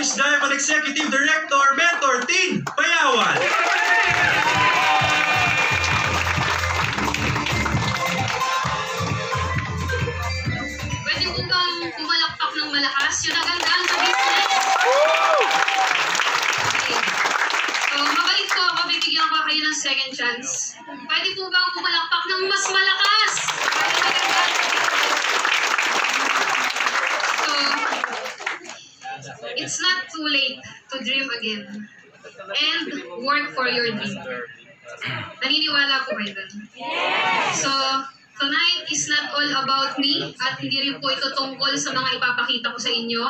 Irish Diamond Executive Director, Mentor Tin Payawan. Pwede po bang pumalakpak ng malakas? Yun ang gandaan sa business. Okay. So, mabalik po ako. Bibigyan ko kayo ng second chance. Pwede po bang pumalakpak ng mas malakas? Pwede na gandaan. So, it's not too late to dream again. And work for your dream. Naniniwala po kayo dun? So, tonight is not all about me at hindi rin po ito tungkol sa mga ipapakita ko sa inyo,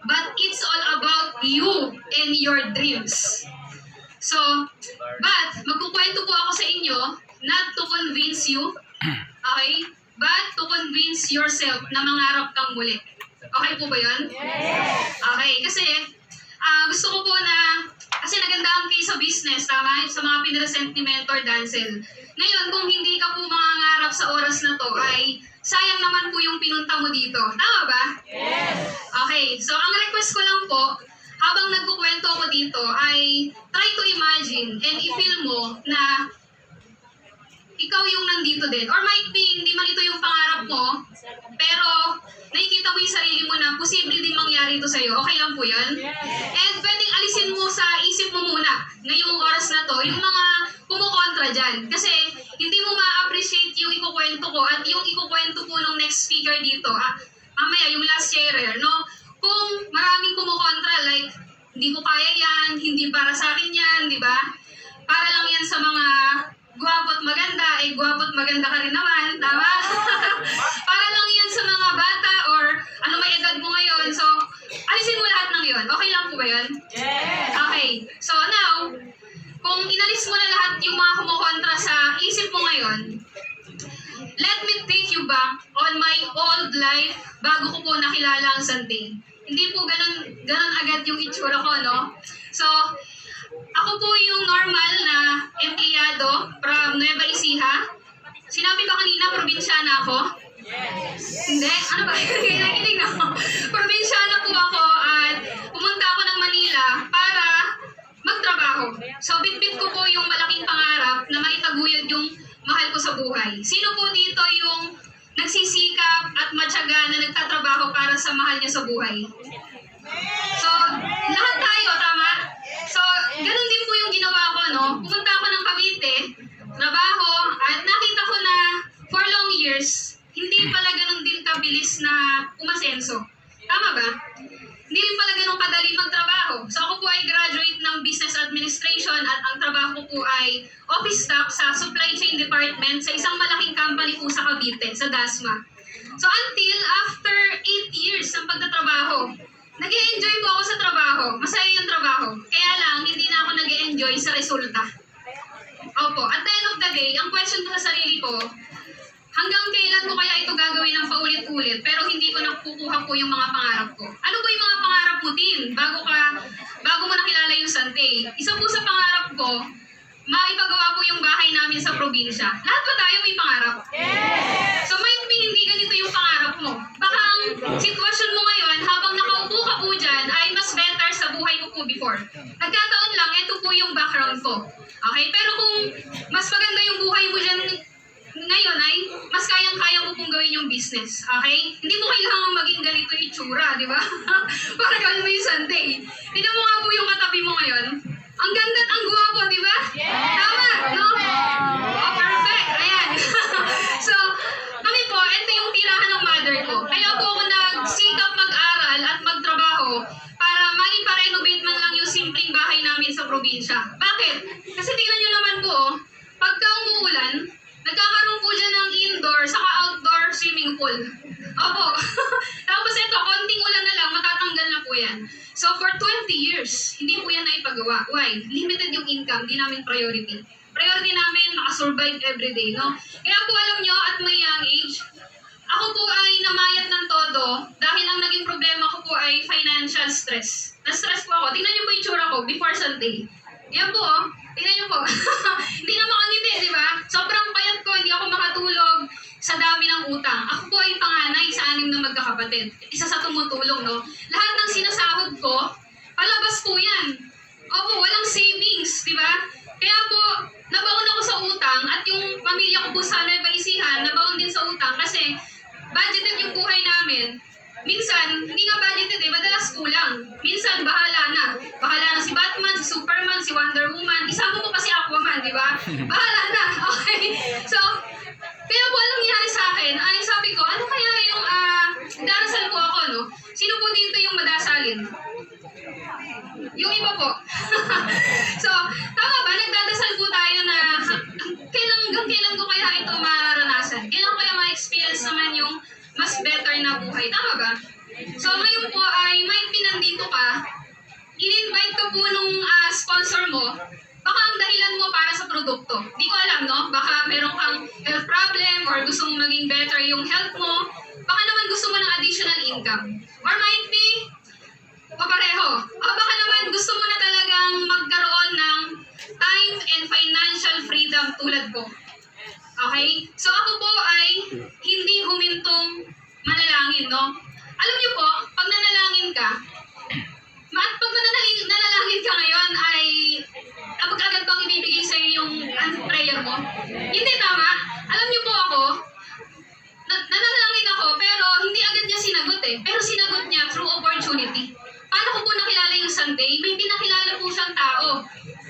but it's all about you and your dreams. So, but magkukwento po ako sa inyo not to convince you, okay? But to convince yourself na mangarap kang muli. Okay po ba yun? Okay, kasi gusto ko po na, kasi nagandahan kayo sa business, tama? Sa mga pinresent ni Mentor Dancel. Ngayon, kung hindi ka po mangangarap sa oras na to, ay sayang naman po yung pinunta mo dito. Tama ba? Yes! Okay, so ang request ko lang po, habang nagkukwento ako dito, ay try to imagine and i-feel mo na ikaw yung nandito din. Or might be, hindi man ito yung pangarap mo, pero nakikita mo yung sarili mo na posible din mangyari ito sa'yo. Okay lang po yun? And pwedeng alisin mo sa isip mo muna ngayong oras na to, yung mga kumukontra dyan. Kasi hindi mo ma-appreciate yung ikukwento ko at yung ikukwento po ng next speaker dito. Mamaya, yung last sharer, no? Kung maraming kumukontra, like, hindi ko kaya yan, hindi para sa akin yan, di ba? Para lang yan sa mga gwapo at maganda, gwapo at maganda ka rin naman, tama? Para lang yan sa mga bata or ano may edad mo ngayon. So, alisin mo lahat ng yon. Okay lang po ba yun? Yes! Okay. So now, kung inalis mo na lahat yung mga kumukontra sa isip mo ngayon, let me take you back on my old life bago ko po nakilala ang Sante. Hindi po ganun agad yung itsura ko, no? So, ako po yung normal na empleyado from Nueva Ecija. Sinabi ba kanina, probinsyana ako? Yes. Hindi? Ano ba? Nakikinig ako. Probinsyana po ako at pumunta ako ng Manila para magtrabaho. So, bitbit ko po yung malaking pangarap na maitaguyod yung mahal ko sa buhay. Sino po dito yung nagsisikap at matyaga na nagtatrabaho para sa mahal niya sa buhay? So, lahat tayo, tama? So, ganun din po yung ginawa ko, no? Pumunta ako ng Cavite, trabaho, at nakita ko na for long years, hindi pala ganun din kabilis na umasenso. Tama ba? Hindi rin pala ganun kadali magtrabaho. So, ako po ay graduate ng Business Administration at ang trabaho ko po ay office staff sa Supply Chain Department sa isang malaking company po sa Cavite, sa Dasma. So, until after 8 years ng pagtatrabaho, nag-e-enjoy po ako sa trabaho. Masaya yung trabaho. Kaya lang, hindi na ako nag-e-enjoy sa resulta. Opo. At the end of the day, ang question ko sa sarili ko, hanggang kailan ko kaya ito gagawin ng paulit-ulit pero hindi ko nakukuha po yung mga pangarap ko. Ano ba yung mga pangarap mo, Tin? Bago mo nakilala yung Sante. Isa po sa pangarap ko, maipagawa po yung bahay namin sa probinsya. Lahat ba tayo may pangarap? Yes! So might be hindi ganito yung pangarap mo. Baka ang sitwasyon mo ngayon, habang nakaupo ka po dyan, ay mas better sa buhay ko po before. Nagkataon lang, ito po yung background ko. Okay? Pero kung mas maganda yung buhay mo dyan ngayon ay mas kayang-kaya mo pong gawin yung business. Okay? Hindi mo kailangan maging ganito yung itsura, di ba? Para gawin mo yung Sante. Tignan mo nga po yung katabi mo ngayon. Ang ganda at ang guwapo, di ba? Tama, no? Oh, perfect. Ayan. So, kami po, ito yung tirahan ng mother ko. Kaya po ako nagsikap mag-aral at magtrabaho para maipa-renovate man lang yung simpleng bahay namin sa probinsya. Bakit? Kasi tingnan nyo naman po, pagka umuulan, nagkakaroon po dyan ng indoor saka outdoor swimming pool. Opo. Tapos ito, konting ulan na lang, matatanggal na po yan. So for 20 years, hindi po yan naipagawa. Why? Limited yung income, di namin priority. Priority namin, makasurvive everyday, no? Kaya po alam nyo, at my young age, ako po ay namayat ng todo dahil ang naging problema ko po ay financial stress. Na-stress po ako. Tingnan nyo po yung tsura ko before Sunday. Yan po, oh. Tingnan nyo po. Hindi na makangiti, di ba? Sobrang payat ko, hindi ako makatulog sa dami ng utang. Ako po ay panganay sa 6 na magkakapatid. Isa sa tumutulong, no? Lahat ng sinasahod ko, labas po yan. Opo, walang savings, di ba? Kaya po, nabaon ako sa utang at yung pamilya ko po sa Nueva Ecija, nabaon din sa utang kasi budgeted yung buhay namin. Minsan, hindi nga budgeted eh, madalas kulang. Minsan, bahala na. Bahala na si Batman, si Superman, si Wonder Woman. Isama mo pa si Aquaman, di ba? Bahala na. Okay? So, kaya po anong nangyari sa akin, ay sabi ko, ano kaya yung darasal ko ako, no? Sino po dito yung madasalin? Yung iba po. So, tama ba? Nagdadasal po tayo na hanggang kailan ko kaya ito mararanasan? Kailan ko kaya ma-experience naman yung mas better na buhay? Tama ba? So, ngayon po ay may pinandito ka, in-invite ko po nung sponsor mo, baka ang dahilan mo para sa produkto. Di ko alam, no? Baka meron kang health problem or gusto mong maging better yung health mo. Baka naman gusto mo ng additional income. Or might be, papareho. O baka naman gusto mo na talagang magkaroon ng time and financial freedom tulad ko. Okay? So ako po ay hindi humintong manalangin, no? Alam niyo po, pag nanalangin ka, pag nanalangin ka ngayon ay agad bang ibibigay sa iyo yung prayer mo? Hindi, tama. Alam niyo po ako, nanalangin ako, pero hindi agad niya sinagot eh. Pero sinagot niya through opportunity. Paano ko po nakilala yung Sunday? May pinakilala po siyang tao.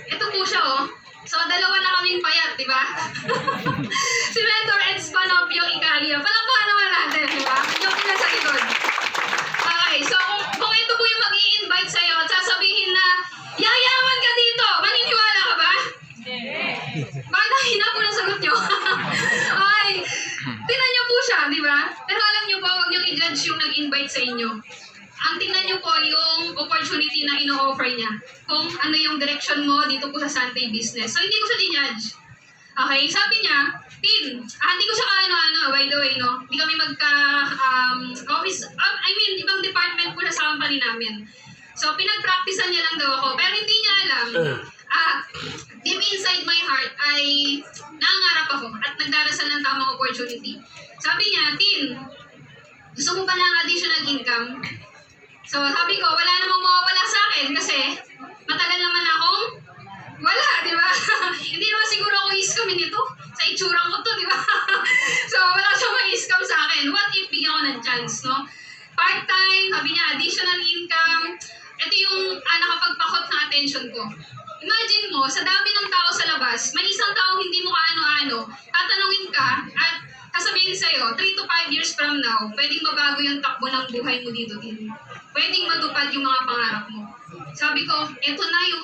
Ito po siya, oh. So, dalawa na kaming payat, di ba? Si Mentor Ed Spanopio Icalia. Palakpakan naman natin, di ba? Yung pinasa likod. Okay, so kung ito po yung mag-i-invite sa'yo at sasabihin na, yayaman ka dito, maniniwala ka ba? Baka hina po ng sagot nyo. Okay, tingnan nyo po siya, di ba? Pero alam nyo po, huwag nyo i-judge yung nag-invite sa inyo. Ang tingnan nyo po yung opportunity na ino-offer niya. Kung ano yung direction mo dito po sa Sunday business. So, hindi ko siya di-judge. Okay, sabi niya, Tin, hindi ko siya ka-ano-ano, by the way, no? Hindi kami office, ibang department po na sa company namin. So, pinag-practicean niya lang daw ako. Pero hindi niya alam, deep inside my heart ay nangangarap ako at nagdarasal ng tamang opportunity. Sabi niya, Tin, gusto mo ba ng additional income? So, sabi ko, wala namang mawawala sa akin kasi matagal naman akong wala, di ba? Hindi naman siguro ako iskamin nito. Sa itsurang ko to, di ba? So, wala siyang ma-iskam sa akin. What if bigyan ko ng chance, no? Part-time, sabi niya, additional income. Ito yung nakapagpakot na attention ko. Imagine mo, sa dami ng tao sa labas, may isang taong hindi mo kaano-ano, tatanungin ka at kasabihin sa'yo, 3 to 5 years from now, pwedeng mabago yung takbo ng buhay mo dito din. Pwedeng matupad yung mga pangarap mo. Sabi ko, eto na yung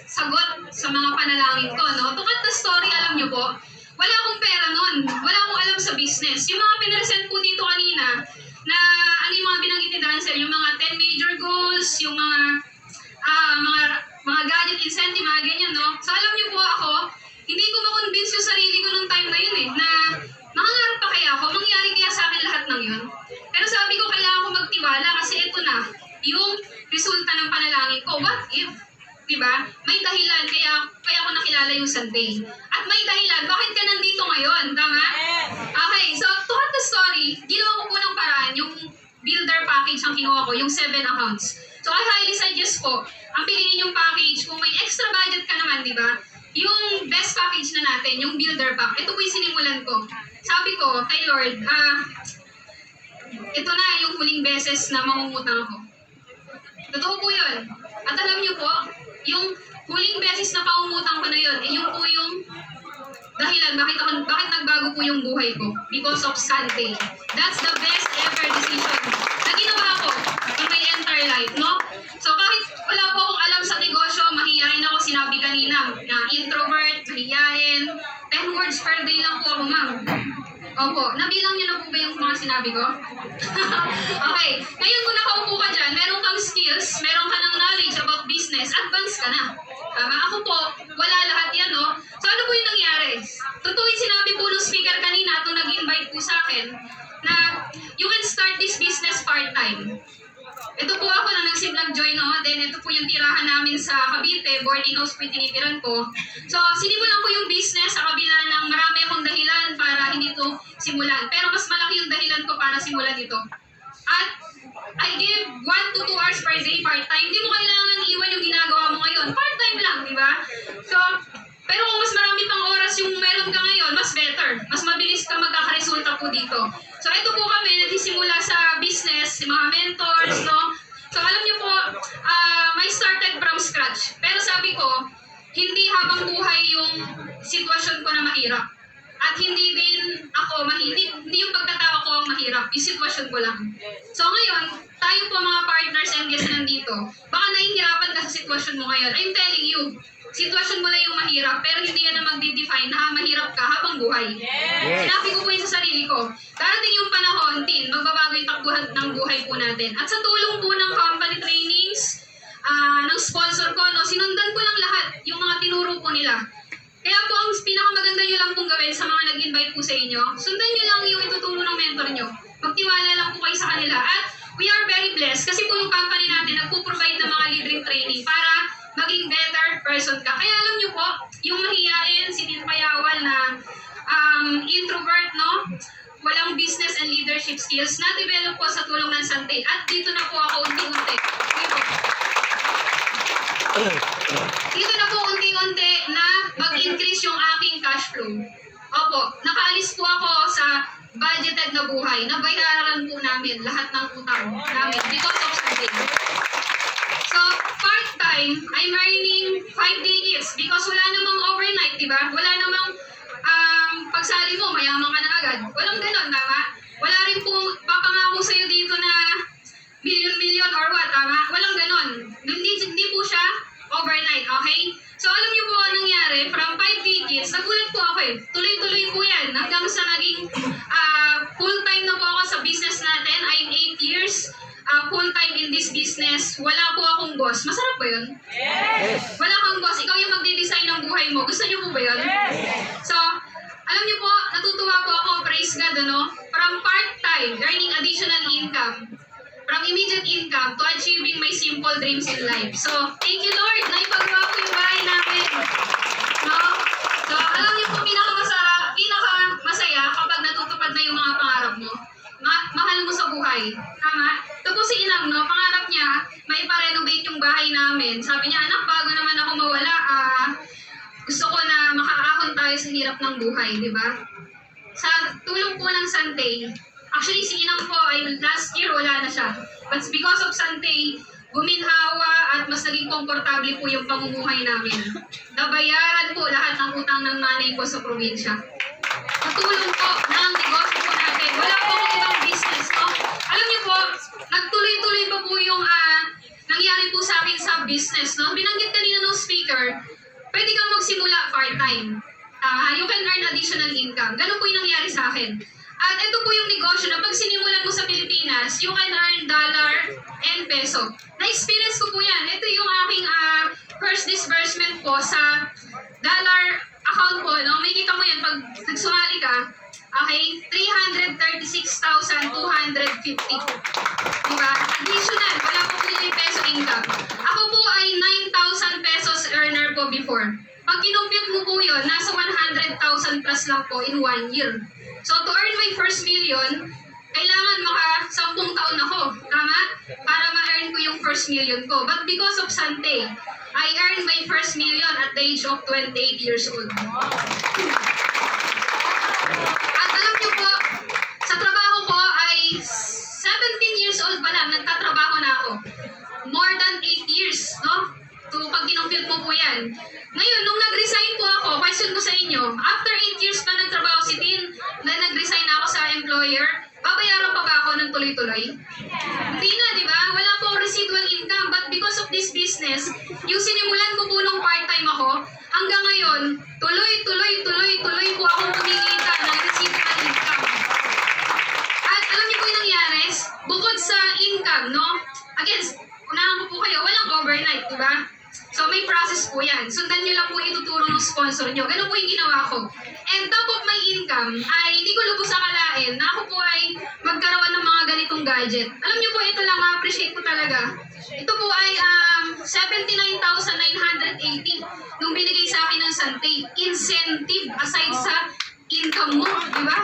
sagot sa mga panalangin ko, no? To cut the story, alam nyo po, wala akong pera nun. Wala akong alam sa business. Yung mga pinresent po dito kanina, na ano yung mga binanggit ni Dancel, yung mga 10 major goals, yung mga gadget incentive, mga ganyan, no? So alam nyo po ako, hindi ko makonvince yung sarili ko nung time na yun eh, na mangangarap pa kaya ako, mangyari kaya sa akin lahat ng yun. Pero sabi ko, kailangan ko magtiwala kasi ito na, yung resulta ng panalangin ko. What if? Diba? May dahilan, kaya ako nakilala yung Sunday. At may dahilan, bakit ka nandito ngayon? Tama? Okay, so to cut the story, ginawa ko po ng paraan, yung builder package ang kinuha ko, yung 7 accounts. So I highly suggest po, ang piliin yung package, kung may extra budget ka naman, di ba? Yung best package na natin, yung builder pack, ito po yung sinimulan ko. Sabi ko kay Lord, ito na yung huling beses na mangungutang ako. Totoo po yun. At alam niyo po, yung huling beses na pangungutang ko na yun, yun po yung dahilan bakit nagbago po yung buhay ko. Because of Sunday. That's the best ever decision na ginawa ko in my entire life, no? So kahit wala po akong alam sa negosyo, mahihayin ako, sinabi kanina, na introvert, mahihayin, 10 words per day lang po ako, ma'am. Opo, nabilang niyo na po ba yung mga sinabi ko? Okay, ngayon kung nakaupo ka dyan, meron kang skills, meron ka ng knowledge about business, advance ka na. Ako po, wala lahat yan, no? So ano po yung nangyari? Totoo yung sinabi po ng speaker kanina at nung nag-invite po sa akin, na you can start this business part-time. Ito po ako na nag-join, no? Then ito po yung tirahan namin sa Cavite, boarding house po tinitiran ko. So sinimulan ko yung business sa kabila ng marami akong dahilan para hindi to simulan. Pero mas malaki yung dahilan ko para simulan ito. At I give 1 to 2 hours per day part-time. Hindi mo kailangan iwan much. Pero sabi ko, hindi habang buhay yung sitwasyon ko na mahirap. At hindi din ako, hindi yung pagkatao ko ang mahirap, yung sitwasyon ko lang. So ngayon, tayo po mga partners and guests nandito, baka nahihirapan ka sa sitwasyon mo ngayon. I'm telling you, sitwasyon mo lang yung mahirap, pero hindi yan na magdi-define na mahirap ka habang buhay. Sinabi ko po yun sa sarili ko. Darating yung panahon, magbabago yung takbuhan ng buhay po natin. At sa tulong po ng company trainings, ng sponsor ko, sinundan ko lang lahat yung mga tinuro po nila. Kaya po ang pinakamaganda nyo lang pong gawin sa mga nag-invite po sa inyo, sundan nyo lang yung ituturo ng mentor nyo. Magtiwala lang po kayo sa kanila. At we are very blessed kasi po yung company natin nagpo-provide ng mga leading training para maging better person ka. Kaya alam nyo po, yung mahihain, si Tito Payawal na introvert, no? Walang business and leadership skills, na-develop po sa tulong ng Sante. At dito na po ako unti-unti. Dito na po unti-unti na mag-increase yung aking cash flow. Opo, nakaalis po ako sa budgeted na buhay. Nabayaran po namin lahat ng utang namin because of Sante. So, part-time, I'm earning 5 digits because wala namang overnight, di ba? Wala namang pagsali mo, mayaman ka na agad. Walang ganon, tama? Wala rin po papangako sa'yo dito na million or what, tama? Walang ganon. Hindi po siya overnight, okay? So, alam niyo po ang nangyari, from 5 digits, nagulat po ako eh. Tuloy-tuloy po yan hanggang sa naging full-time na po ako sa business natin. I'm 8 years full-time in this business. Wala po akong boss. Masarap ba yun? Yes! Wala kang boss. Ikaw yung magde-design ng buhay mo. Gusto niyo po ba yun? Yes! So, alam niyo po, natutuwa po ako, praise God, ano? From part-time, earning additional income. From immediate income to achieving my simple dreams in life. So, thank you Lord, na ipagawa ko yung bahay namin. No? So, alam niyo po, pinakamasaya kapag natutupad na yung mga pangarap mo. Mahal mo sa buhay. Tama? Ito po si Inang, no? Pangarap niya, maipa-renovate yung bahay namin. Sabi niya, anak, bago naman ako mawala, gusto ko na makaahon tayo sa hirap ng buhay, di ba? Sa tulong po ng Sante, actually si Inang po ay last year wala na siya. But because of Sante, guminhawa at mas naging komportable po yung pamumuhay namin. Nabayaran po lahat ng utang ng nanay ko sa probinsya. Sa tulong po ng negosyo po natin. Wala po akong ibang business, no? Alam niyo po, nagtuloy-tuloy pa po yung nangyari po sa akin sa business, no? Binanggit kanina ng speaker, pwede kang magsimula part-time. You can earn additional income. Ganun po yung nangyari sa akin. At ito po yung negosyo na pag sinimulan mo sa Pilipinas, you can earn dollar and peso. Na-experience ko po yan. Ito yung aking first disbursement po sa dollar account ko. No? May kita mo yan pag nagsumali ka. Okay? 336,250. Diba? Additional. Wala po po yung peso income. Ako po ay 9,000 pesos earner po before. Pag kinumpute mo po yun, nasa 100,000 plus lang po in 1 year. So, to earn my first million, kailangan maka 10 taon ako. Tama? Para ma-earn ko yung first million ko. But because of Sante, I earned my first million at the age of 28 years old. At alam niyo po, sa trabaho ko ay 17 years old pa lang, nagtatrabaho na ako. More than 8 years, no? So, pag kinumpute mo po yan. Ngayon, nung nag-resign po ako, question ko sa inyo, after 8 years pa nagtrabaho si Tin, na nag-resign ako sa employer, babayaran pa ba ako ng tuloy-tuloy? Hindi na, di ba? Wala po residual income. But because of this business, yung sinimulan ko po nung part-time ako, hanggang ngayon, tuloy po akong kumikita ng residual income. At alam niyo po yung nangyari, bukod sa income, no? Again, unahan ko po kayo, walang overnight, di ba? So, may process po yan. Sundan nyo lang po ituturo ng sponsor nyo. Ganun po yung ginawa ko. And top of my income ay hindi ko lubos akalain na ako po ay magkaroon ng mga ganitong gadget. Alam nyo po, ito lang, ma-appreciate ko talaga. Ito po ay 79,980 nung binigay sa akin ng Sante. Incentive aside sa income mo, di ba?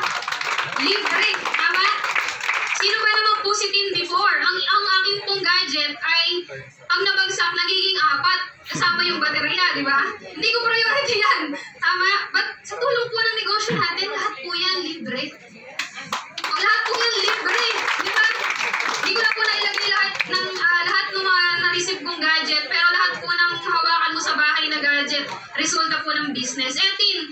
Libre, tama? Sino ba naman po si Tin before? Ang aking pong gadget ay pag nabagsak, nagiging 4 kasama yung baterya, di ba? Hindi ko priority yan. Tama? But sa tulong po ng negosyo natin, lahat po yan libre. Lahat po yan libre. Di ba? Hindi ko na po nailagay lahat ng mga na-receive kong gadget, pero lahat po ng ng business. Eh, Tin,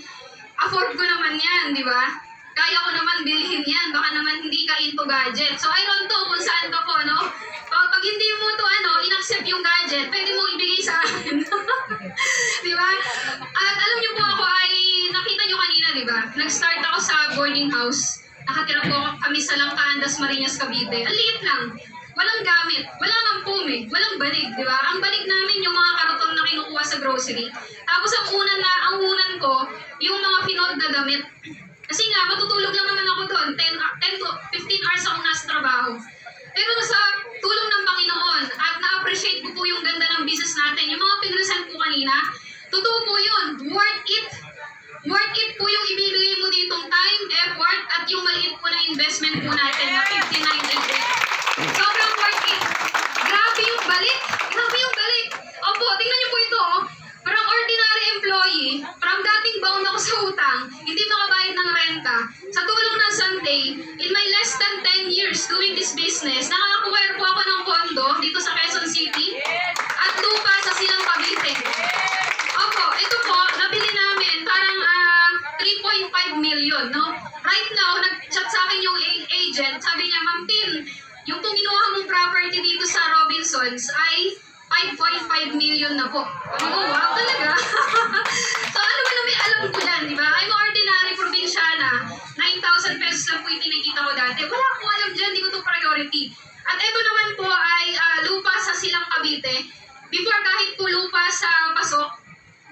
afford ko naman yan, di ba? Kaya ko naman bilhin yan. Baka naman hindi ka into gadget. So, I don't know kung saan ka po, no? Pag hindi mo to, inaccept yung gadget, pwede mo ibigay sa akin. Di ba? At alam niyo po ako ay, nakita niyo kanina, di ba? Nag-start ako sa boarding house. Nakatira po kami sa Langkaan, Dasmariñas, Cavite. Ang liit lang. Walang gamit. Walang ampum eh. Walang banig, di ba? Ang banig namin yung mga karton na kinukuha sa grocery. Tapos ang unan ko, yung mga pinold na damit. Kasi nga, matutulog lang naman ako doon. 10 to 15 hours akong nasa trabaho. Pero sa tulong ng Panginoon at na-appreciate ko po yung ganda ng business natin, yung mga pinresent ko kanina, totoo po yun. Worth it. Worth it po yung ibibigay mo ditong time, effort, at yung maliit po na investment po natin na 59.88. Sobrang worth it. Grabe yung balik. Grabe yung balik. Opo, tingnan niyo po ito. Parang ordinary employee, parang dating bound ako sa utang, hindi makabayad ng renta. Sa tulong ng Sunday, in my less than 10 years doing this business, nakakakuha po ako ng kondo dito sa Quezon City at lupa sa Silang Cavite. Opo, ito po, nabili namin parang 3.5 million, no? Right now, nag-chat sa akin yung agent, sabi niya, Ma'am Tin, yung kung kinuha mong property dito sa Robinsons ay 5.5 million na po. Sabi ko, wow, talaga? So, ano ba naman alam ko dyan, di ba? I'm ordinary probinsyana. 9,000 pesos lang po yung kinikita ko dati. Wala akong alam dyan, di ko to priority. At ito naman po ay lupa sa Silang Cavite. Before, kahit po lupa sa Pasok,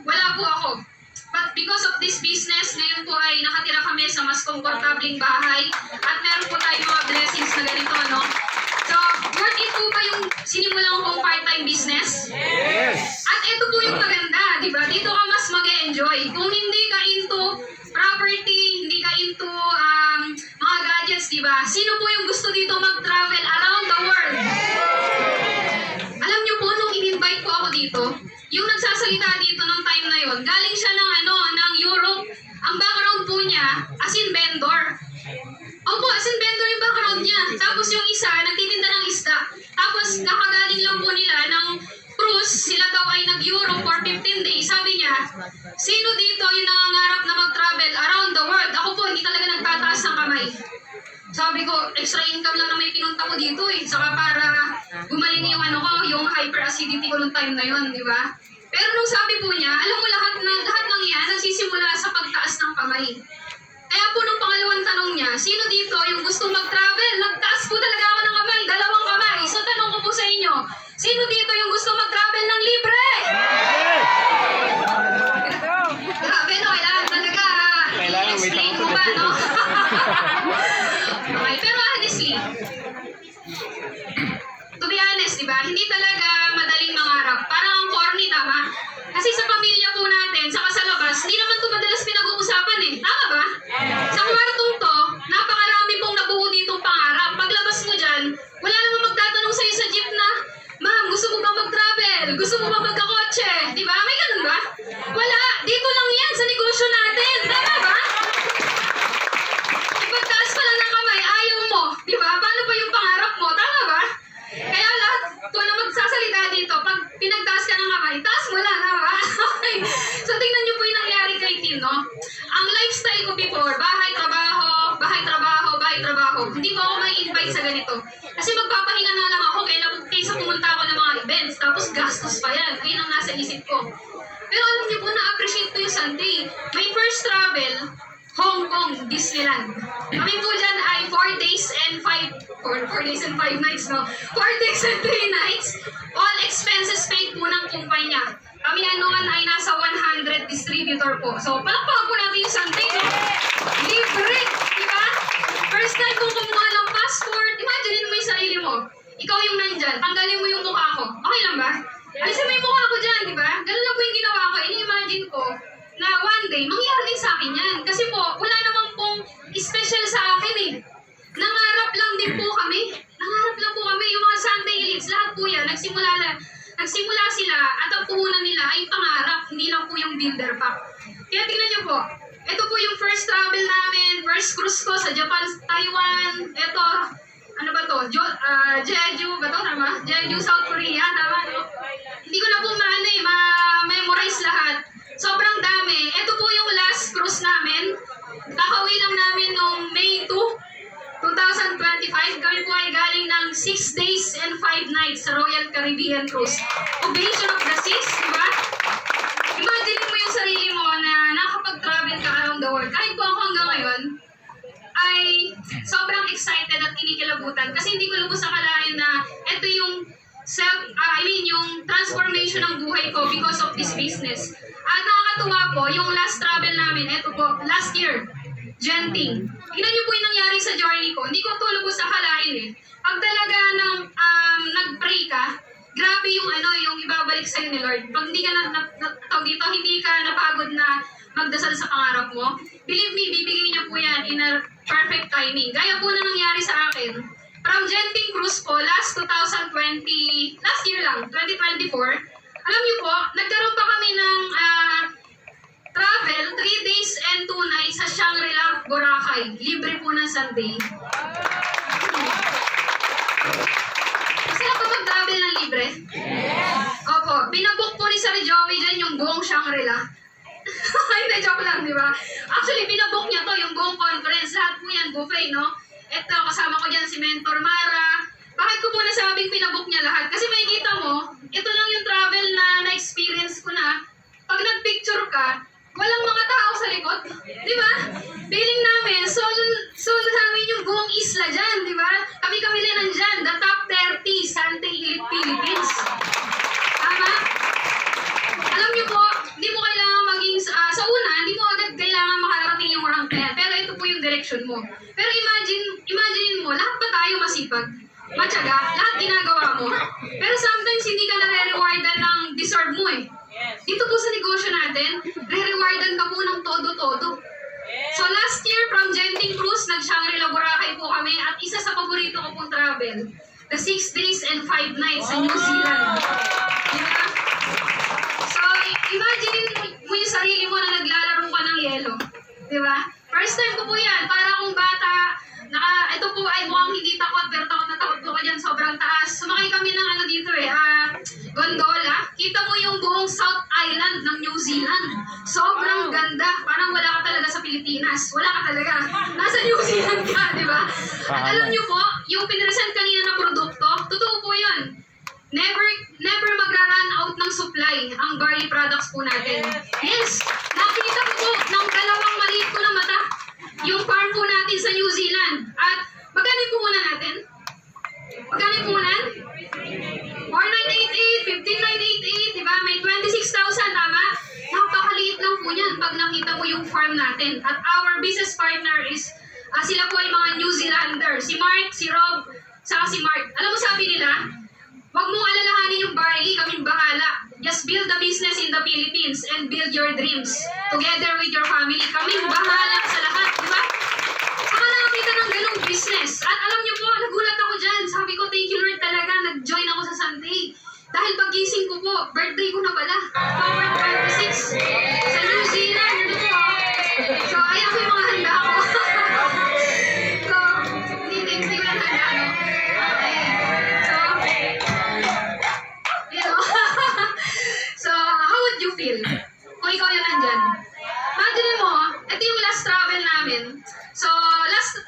wala po ako. But because of this business, ngayon po ay nakatira kami sa mas komportabling bahay at meron po tayong mga blessings na ganito, no? So, worth it po ba yung sinimulan kong part-time business? Yes! At ito po yung maganda, di ba? Dito ka mas mag-e-enjoy. Kung hindi ka into property, hindi ka into mga gadgets, di ba? Sino po yung gusto dito mag-travel around the world? Alam niyo po, nung in-invite po ako dito, yung nagsasalita dito ng time na yon, galing siya ng ng Europe. Ang background po niya, as in vendor. Opo, as in vendor yung background niya. Tapos yung isa, nagtitinda ng isda. Tapos kakagaling lang po nila ng cruise. Sila daw ay nag-Europe for 15 days. Sabi niya, sino dito yung nangangarap na mag-travel around the world? Ako po, hindi talaga nagtataas ng kamay. Sabi ko, extra income lang na may pinunta ko dito eh. Saka para gumaling yung yung hyperacidity ko nung time na yon, di ba? Pero nung sabi po niya, alam mo lahat ng yan nagsisimula sa pagtaas ng kamay. Kaya po nung pangalawang tanong niya, sino dito yung gusto mag-travel? Nagtaas po talaga ako ng kamay, 2 kamay. So tanong ko po sa inyo, sino dito yung gusto mag-travel ng libre? Grabe no, kailangan talaga i-explain mo ba, no? Okay, pero honestly, to be honest, di ba, hindi talaga madaling mangarap. Parang ang corny, tama? Kasi sa pamilya po natin, saka sa labas, hindi naman ito madalas pinag-uusapan eh. Tama ba? Sa kwartong to, napakarami pong nabuo ditong pangarap. Paglabas mo dyan, wala namang magtatanong sa'yo sa jeep na, Ma'am, gusto mo ba mag-travel? Gusto mo ba magkakotse? Di ba? May ganun ba? Wala. Dito lang yan sa negosyo natin. Tama ba? Ipagtaas pa lang ng kamay, ayaw mo. Di ba? Paano ba yung pangarap mo? Tama ba? Kaya lahat po na magsasalita dito, pag pinagtaas ka ng kamay, taas mo lang, tama? Okay. So tingnan niyo po yung nangyari kay Tin, no? Ang lifestyle ko before, bahay, trabaho, bahay, trabaho, bahay, trabaho. Hindi po ako may invite sa ganito. Kasi magpapahinga na lang ako kaysa pumunta ako ng mga events, tapos gastos pa yan. Ayun ang nasa isip ko. Pero alam niyo po, na-appreciate ko yung Sunday. My first travel, Hong Kong, Disneyland. Kami po dyan ay 4 days and 5 nights, no? 4 days and 3 nights. All expenses paid po ng kumpanya. Kami anuman ay nasa 100 distributor po. So, palakpakan po natin yung Sunday, no? Libre, di ba? First time kong kumuha ng passport. Imagine mo yung sarili mo. Ikaw yung nandyan. Tanggalin mo yung mukha ko. Okay lang ba? Alisin mo yung mukha ko dyan, di ba? Ganun lang po yung ginawa ko. Ini-imagine ko na one day, mangyari din sa akin yan. Kasi po, wala namang pong special sa akin eh. Nangarap lang din po kami. Nangarap lang po kami. Yung mga Sunday elites, lahat po yan. Nagsimula sila at ang puhunan nila ay pangarap. Hindi lang po yung builder pack. Kaya tingnan niyo po. Ito po yung first travel namin. First cruise ko sa Japan, Taiwan. Ito, ano ba to? Jeju ba to? Tama? Jeju, South Korea. Tama, no? Hindi ko na po ma-memorize lahat. Sobrang dami. Ito ng 6 days and 5 nights sa Royal Caribbean Cruise. Ovation of the Seas, di ba? Imagine mo yung sarili mo na nakapag-travel ka around the world. Kahit po ako hanggang ngayon, ay sobrang excited at kinikilabutan kasi hindi ko lubos akalain na ito yung yung transformation ng buhay ko because of this business. At nakakatuwa po, yung last travel namin, ito po, last year, Genting. Tingnan niyo po yung nangyari sa journey ko. Hindi ko ito lubos akalain eh. Pag talaga nag-pray ka, grabe yung yung ibabalik sa'yo ni Lord. Pag hindi ka hindi ka napagod na magdasal sa pangarap mo, believe me, bibigyan niyo po yan in a perfect timing. Gaya po na nangyari sa akin. From Genting Cruise po, last year lang, 2024, alam niyo po, nagkaroon pa kami ng travel, 3 days and 2 nights sa Shangri-La, Boracay. Libre po ng Sunday. Masaya ba mag-travel ng libre? Opo, binabook po ni Sir Joey dyan yung buong Shangri-La. Hindi, joke lang, di ba? Actually, binabook niya to, yung buong conference. Lahat po yan, buffet, no? Ito, kasama ko dyan si Mentor Mara. Bakit ko po nasabing pinabook niya lahat? Kasi makikita mo, ito lang yung travel na na-experience ko na pag nag-picture ka, walang mga tao sa likod. Di ba? Feeling namin, solo namin yung buong isla dyan, di ba? Kami lang nandyan, the top 30 Sante Elite Philippines. Tama? Alam niyo po, hindi mo kailangan maging, sa una, hindi mo agad kailangan makarating yung rank na yan. Pero ito po yung direction mo. Pero imagine mo, lahat ba tayo masipag? Matyaga? Lahat ginagawa mo? Pero sometimes hindi ka nare-rewardan ng deserve mo eh. Dito po sa negosyo natin, re-rewardan ka po ng todo-todo. So last year, from Genting Cruise, nag-Shangri-La Boracay po kami at isa sa paborito ko pong travel, the 6 days and 5 nights sa New Zealand. Diba? So, imagine mo yung sarili mo na naglalaro ka ng yelo. Diba? First time ko po yan, para akong bata, ito po ay mukhang hindi takot, pero takot na takot po ka dyan, sobrang taas. Sumakay kami ng dito gondola. Kita mo yung buong South Island ng New Zealand. Sobrang ganda. Parang wala ka talaga sa Pilipinas. Wala ka talaga. Nasa New Zealand ka, di ba? At alam nyo po, yung pinresent kanina na produkto, totoo po yun. Never magra-run out ng supply ang barley products po natin. Yes! Nakita ko po ng dalawang maliit ko na mata yung farm po natin sa New Zealand. At magkano yung puhunan natin? Magkano yung puhunan? 4,988, 15,988, diba? May 26,000, tama? Napakaliit lang po yan pag nakita mo yung farm natin. At our business partner is, sila po ay mga New Zealander. Si Mark, si Rob, saka si Mark. Alam mo sabi nila, huwag mong alalahanin yung barley, kaming bahala. Just build the business in the Philippines and build your dreams together with your family. Kaming bahala sa lahat, di ba? Saka nakakita ng ganung business. At alam niyo po, nagulat ako dyan. Sabi ko, thank you Lord talaga. Nag-join ako sa Sunday. Dahil pagising ko po, birthday ko na pala. October 26. Sa New Zealand. Ano po? So, ayan ko yung mga handa ko. So, hindi ko yung handa, no? Okay. So, you know. So, how would you feel kung ikaw yung nandyan? Imagine mo, ito yung last travel namin. So,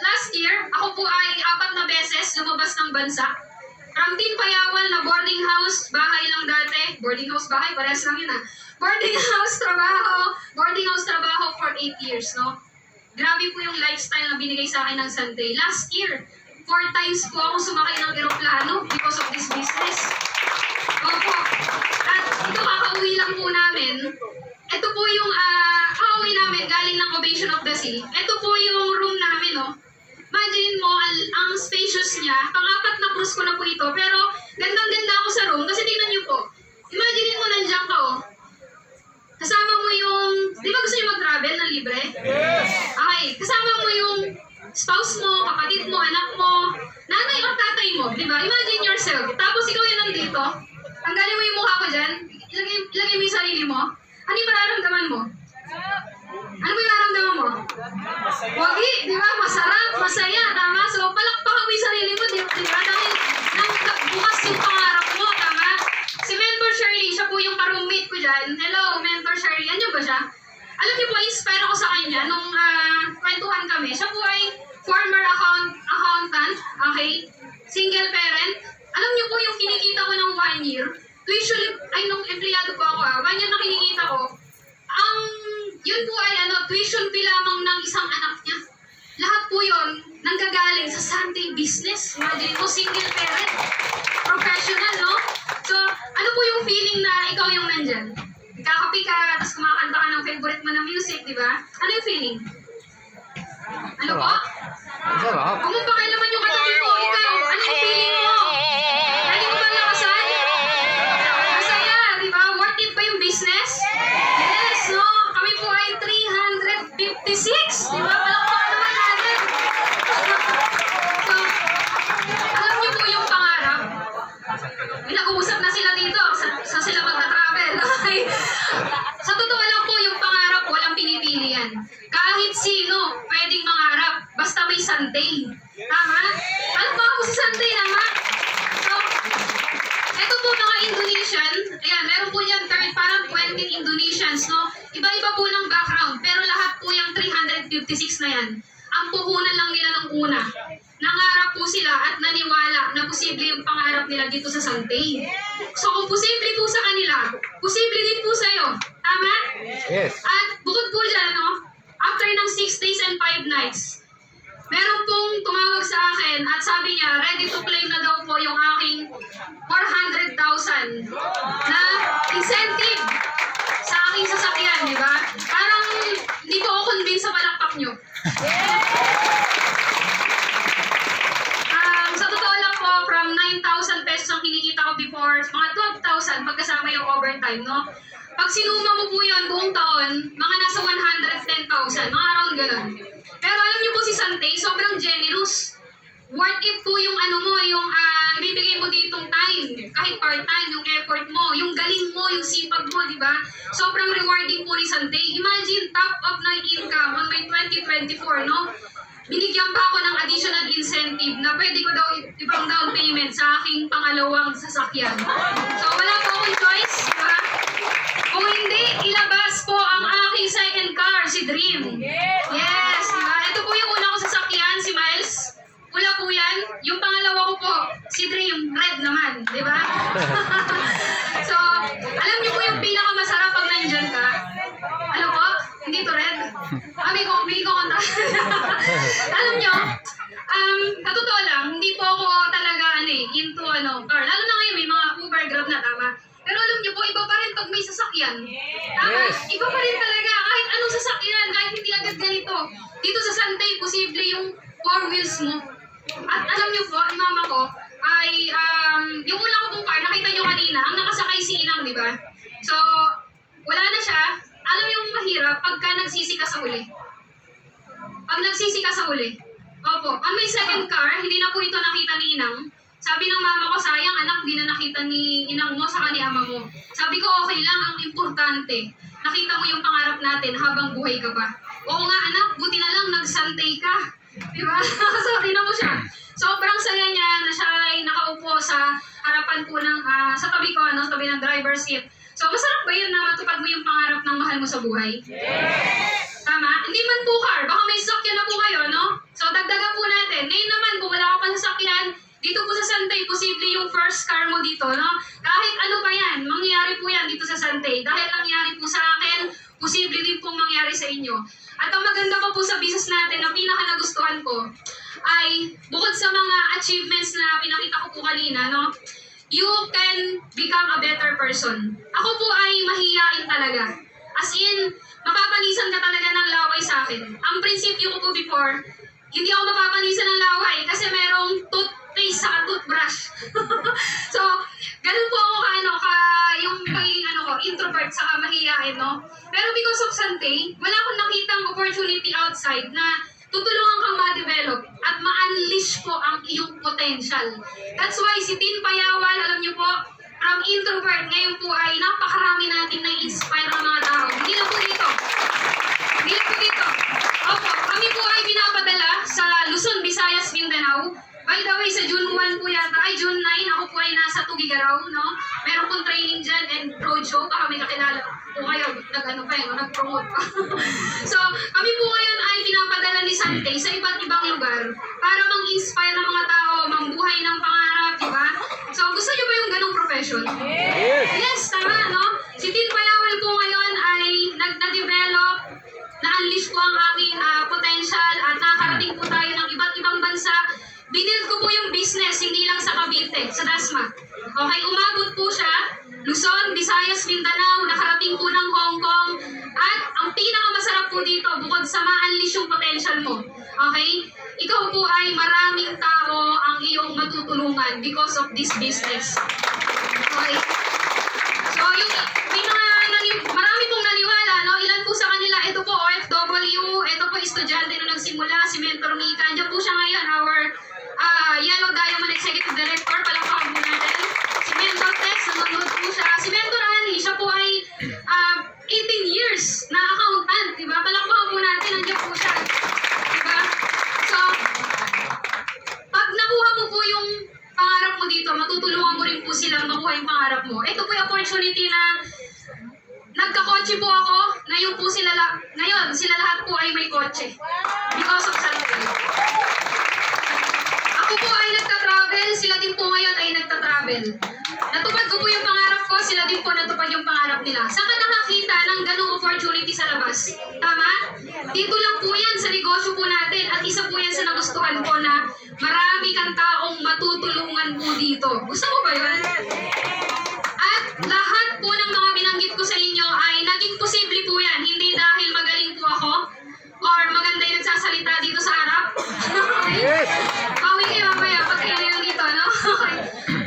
last year, ako po ay 4 na beses lumabas ng bansa. From Tin Payawan na boarding house, bahay lang dati. Boarding house, bahay, parehas lang yun Boarding house, trabaho for 8 years, no? Grabe po yung lifestyle na binigay sa akin ng Sunday. Last year, 4 times po ako sumakay ng eroplano because of this business. Opo. At ito, kakauwi lang po namin. Ito po yung kakauwi namin galing ng Ovation of the Sea. Ito po yung room namin, no? Imagine mo, ang spacious niya. Pang-4 na cruise ko na po ito. Pero, gandang-ganda ako sa room. Kasi tingnan niyo po. Imagine mo, nandiyan ka, oh. Kasama mo yung... Di ba gusto niyo mag-travel ng libre? Yes! Okay. Kasama mo yung spouse mo, kapatid mo, anak mo, nanay o tatay mo. Di ba? Imagine yourself. Tapos ikaw yung nandito. Tanggalin mo yung mukha ko dyan. Ilagay mo yung sarili mo. Ano yung mararamdaman mo? Ano ba yung nararamdaman mo? Wagi, di ba? Masarap, masaya, tama? So, palakpakan mo yung sarili mo, di ba? Dahil bukas yung pangarap mo, tama? Si Mentor Shirley, siya po yung ka-roommate ko dyan. Hello, Mentor Shirley. Andiyan ba siya? Alam niyo po, inspire ako sa kanya nung kwentuhan kami. Siya po ay former accountant, okay? single parent, alam niyo po yung kinikita ko ng 1 year, nung empleyado po ako 1 year na kinikita ko, yun po ay tuition fee lamang ng isang anak niya. Lahat po yun, nanggagaling sa Sunday business. Imagine mo, single parent, professional, no? So, ano po yung feeling na ikaw yung nandyan? Kakapi ka, tapos kumakanta ka ng favorite mo na music, di ba? Ano yung feeling? Ano po? Sarap. Kung pakialaman yung katabi mo, ikaw, ano yung feeling mo? Pwede mo ba lakasan? Masaya, di ba? Worth it ba yung business? Yes, no? Kami po ay 356, di ba? Palakpakan naman natin. So, alam niyo po yung pangarap? Nag-uusap na sila dito, sa sila magta-travel. Okay? Sa totoo lang po, yung pangarap, walang pinipili yan. Kahit sino, pwedeng mangarap, basta may Sunday. Tama? Alam ba ako si Sunday naman? So, eto po mga Indonesian, ayan, meron po yan parang 20 Indonesians, no? Iba-iba po ng background, pero lahat po yung 356 na yan. Ang puhunan lang nila nung una. Nangarap po sila at naniwala na posible yung pangarap nila dito sa Sunday. So kung posible po sa kanila, posible din po sa'yo. Tama? Yes. At bukod po dyan, no, after ng 6 days and 5 nights, meron pong tumawag sa akin at sabi niya, ready to claim na daw po yung aking 400,000 na incentive sa aking sasakyan, di ba? Parang hindi ko ako convince sa palakpak nyo. Sa totoo lang po, from 9,000 pesos ang kinikita ko before, mga 12,000 pagkasama yung overtime, no? Pag sinuma mo po yun buong taon, mga nasa 110,000, mga around ganun. Pero alam niyo po si Sante, sobrang generous. Worth it po yung yung ibibigay mo ditong time, kahit part-time, yung effort mo, yung galing mo, yung sipag mo, di ba? Sobrang rewarding po ni Sante. Imagine, top of na income on my 2024, no? Binigyan pa ako ng additional incentive na pwede ko daw ibang down payment sa aking pangalawang sasakyan. So wala po akong choice, di ba? Kung hindi, ilabas po ang aking second car, si Dream. Yes, di ba? Ito po yung una ko sasakyan, si Miles. Pula po yan. Yung pangalawa ko po, si Dream, red naman, di ba? So, alam niyo po yung pinakamasarap pag nandyan ka? Ano po? Hindi to red? May ko kontra. Alam niyo, sa totoo lang, hindi po ako talaga into car. Lalo na ngayon, may mga Uber, Grab na, tama? Pero alam niyo po, iba pa rin pag may sasakyan. Tama? Yes. Iba pa rin talaga. Kahit anong sasakyan, kahit hindi agad ganito. Dito sa Santay, posible yung 4 wheels mo. At alam niyo po, yung mama ko, ay, yung una ko pong car, nakita niyo kanina, ang nakasakay si Inang, di ba? So, wala na siya. Alam yung mahirap pagka nagsisi ka sa huli. Pag nagsisi ka sa huli. Opo, ang may second car, hindi na po ito nakita ni Inang. Sabi ng mama ko, sayang anak, hindi na nakita ni Inang mo sa ni ama mo. Sabi ko, okay lang, ang importante. Nakita mo yung pangarap natin habang buhay ka pa. Oo nga anak, buti na lang nagsantay ka. Diba? So, tingnan mo siya. Sobrang saya niya na siya ay nakaupo sa harapan po ng, sa tabi ko, tabi ng driver's seat. So, masarap ba yun na matupad mo yung pangarap ng mahal mo sa buhay? Yes! Tama? Hindi man po car. Baka may sasakyan na po kayo, no? So, dagdagan po natin. Ngayon naman, kung wala ka pang sasakyan, dito po sa Santay, posible yung first car mo dito, no? Kahit ano pa yan, mangyayari po yan dito sa Santay. Dahil nangyari po sa akin, posible din pong mangyari sa inyo. At ang maganda pa po sa business natin, na pinaka-nagustuhan ko, ay bukod sa mga achievements na pinakita ko po kanina, no? You can become a better person. Ako po ay mahiyain talaga. As in, mapapanisan ka talaga ng laway sa akin. Ang prinsipyo ko po before, hindi ako mapapanisan ng laway kasi merong toothpaste sa toothbrush. So, ganun po ako yung pagiging introvert sa mahiyain, no? Pero because of Sante, wala akong nakitang opportunity outside na tutulungan kang ma-develop at ma-unleash po ang iyong potential. That's why si Tin Payawal, alam niyo po, from introvert, ngayon po ay napakarami natin na-inspire ng mga tao. Hindi lang po dito. Hindi lang po dito. Opo, kami po ay binapadala sa Luzon, Visayas, Mindanao. By the way, sa June 1 po yata, ay June 9, ako po ay nasa Tugigaraw, no? Meron pong training dyan and roadshow, baka may kakilala po kayo, nag-promote pa. So, kami po ngayon ay ay pinapadala ni Sante sa iba't ibang lugar para mang-inspire ng mga tao, mambuhay ng pangarap, di ba? So, gusto niyo ba yung ganong profession? Yes, tama, no? Si Tin Payawal po ngayon ay nag-develop, na-unleash po ang aking potential at nakarating po tayo ng iba't ibang bansa. Binild ko po yung business, hindi lang sa Cavite, sa Dasma. Okay, umabot po siya, Luzon, Visayas, Mindanao, nakarating po ng Hong Kong. At ang pinakamasarap po dito, bukod sa ma-unleash yung potential mo, okay, ikaw po ay maraming tao ang iyong matutulungan because of this business. Okay. So, yung marami pong naniwala, no? Ilan po sa kanila, ito po OFW, ito po estudyante na nagsimula, si Mentor Mika. Andiyan po siya ngayon, our Yellow Diamond Executive Director, palakpakan po natin. Si Mentor Tex, nanonood po siya. Si Mentor Ali, siya po ay 18 years na accountant, di ba? Palakpakan po natin, andiyan po siya. Di ba? So, pag nakuha mo po yung pangarap mo dito, matutulungan mo rin po silang makuha yung pangarap mo. Ito po yung opportunity na nagka-kotse po ako, ngayon po sila lahat po ay may kotse. Because of Sante. Ako po ay nagta-travel, sila din po ngayon ay nagta-travel. Natupad ko po yung pangarap ko, sila din po natupad yung pangarap nila. Saan ka nakakita ng ganung opportunity sa labas? Tama? Dito lang po yan sa negosyo po natin at isa po yan sa nagustuhan ko na marami kang taong matutulungan po dito. Gusto mo ba yun? At lahat po ng mga binanggit ko sa inyo ay naging posible po yan. Hindi dahil magaling po ako or maganda yung nagsasalita dito sa harap. Okay? Bawi kayo mamaya pag kayo lang dito, no? Okay.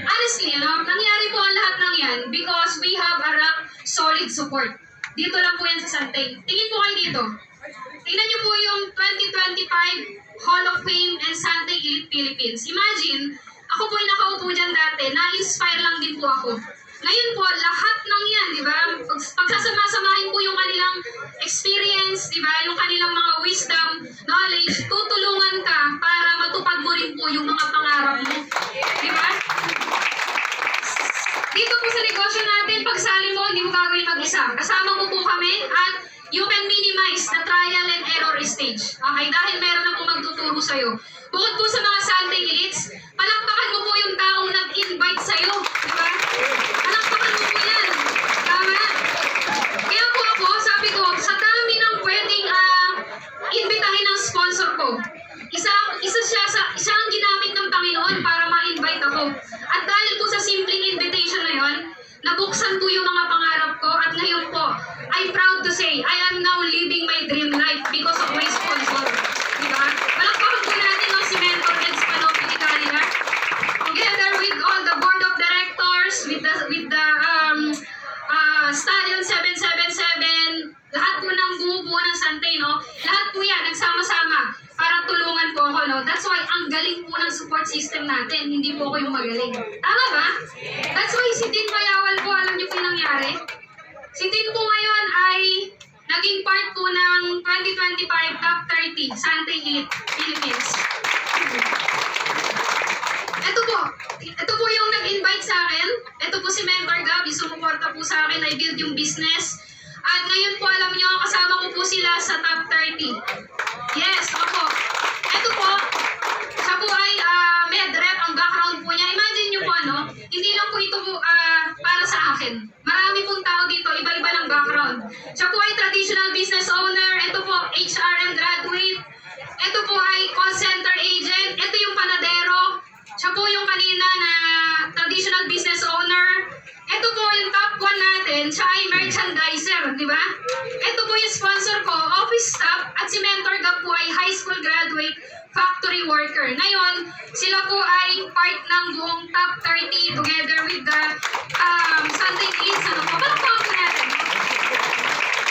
Honestly, nangyari po ang lahat ng yan because we have a rock solid support. Dito lang po yan sa Sante. Tingin po kayo dito. Tingnan niyo po yung 2025 Hall of Fame and Sante Elite Philippines. Imagine, ako po yung nakaupo dyan dati, na-inspire lang din po ako. Ngayon po, lahat ng yan, di ba? Pagsasama-samahin po yung kanilang experience, di ba? Yung kanilang mga wisdom, knowledge, tutulungan ka para matupad mo rin po yung mga pangarap mo. Di ba? Dito po sa negosyo natin, pagsali mo, hindi mo gagawin mag-isa. Kasama mo po kami at you can minimize the trial and error stage. Okay? Dahil meron na po magtuturo sa'yo. Bukod po sa mga Sante Elites, palakpakan mo po yung taong nag-invite sa'yo. Di ba? Palakpakan mo po yan. Tama? Kaya po ako, sabi ko, sa dami ng pwedeng imbitahin ng sponsor ko, isa ang ginamit ng Panginoon para ma-invite ako. At dahil po sa simpleng invitation na yon, nabuksan po yung mga pangarap ko at ngayon po, I'm proud to say, I am now living my dream life because of my sponsor. Diba? Palakpakan po natin no, si Mentor Eds Panopilicania. Together with all the board of directors, with the Stallion 777, lahat po ng bumubuo ng Sante, no? Lahat po yan, nagsama-sama para tulungan po ako, no? That's why ang galing po ng support system natin, hindi po ako yung magaling. Tama ba? That's why si Tin Payawal po, alam niyo po yung nangyari? Si Tin po ngayon ay naging part po ng 2025 Top 30 Sante Elite Philippines. Ito po yung nag-invite sa akin. Ito po si Mentor Gab, sumuporta po sa akin, I build yung business. At ngayon po, alam niyo, kasama ko po sila sa Top 30. Yes, opo. Ito po, siya po ay med-rep, ang background po niya. Imagine niyo po, hindi lang po ito po, para sa akin. Marami pong tao dito, iba-iba ng background. Siya po ay traditional business owner. Ito po, HRM graduate. Ito po ay call center agent. Ito yung panadero. Siya po yung kanina na traditional business owner. Ito po yung top 1 natin. Siya ay merchandiser, di ba? Ito po yung sponsor ko, office staff. At si Mentor Gab po ay high school graduate, factory worker. Ngayon, sila po ay part ng buong top 30 together with the Sante Elites. Palakpakan po natin.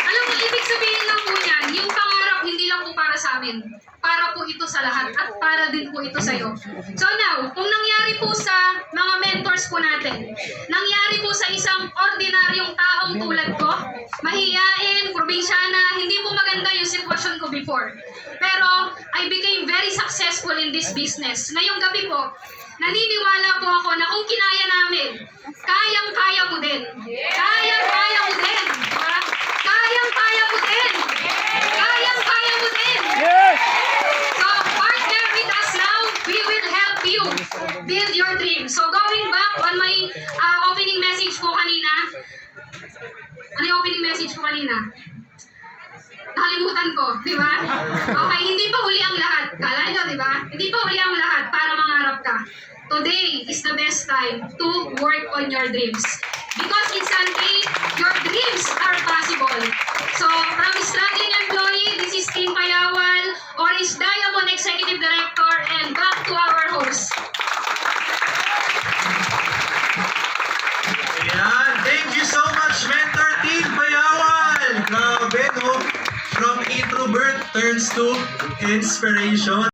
Alam mo, ibig sabihin lang po niyan, yung pangarap hindi lang po para sa amin. Para po ito sa lahat at para din po ito sa iyo. So now, kung nangyari po sa mga mentors po natin, nangyari po sa isang ordinaryong taong tulad ko, mahiyain, probinsyana, hindi po maganda yung sitwasyon ko before. Pero I became very successful in this business. Ngayong gabi po, naniniwala po ako na kung kinaya namin, kayang-kaya mo din. Kayang-kaya mo din. Diba? Kayang-kaya mo din. Kayang-kaya mo din. yung opening message ko kanina? Nakalimutan ko, di ba? Okay, hindi pa huli ang lahat. Kala nyo, di ba? Hindi pa huli ang lahat para mangarap ka. Today is the best time to work on your dreams. Because in Sunday, your dreams are possible. So, from struggling employee, this is Tin Payawal, Orange Diamond Executive Director, and back to our host. Ayan. Thank you so much, Mentor Tin Payawal. Grabe, no? From introvert turns to inspiration.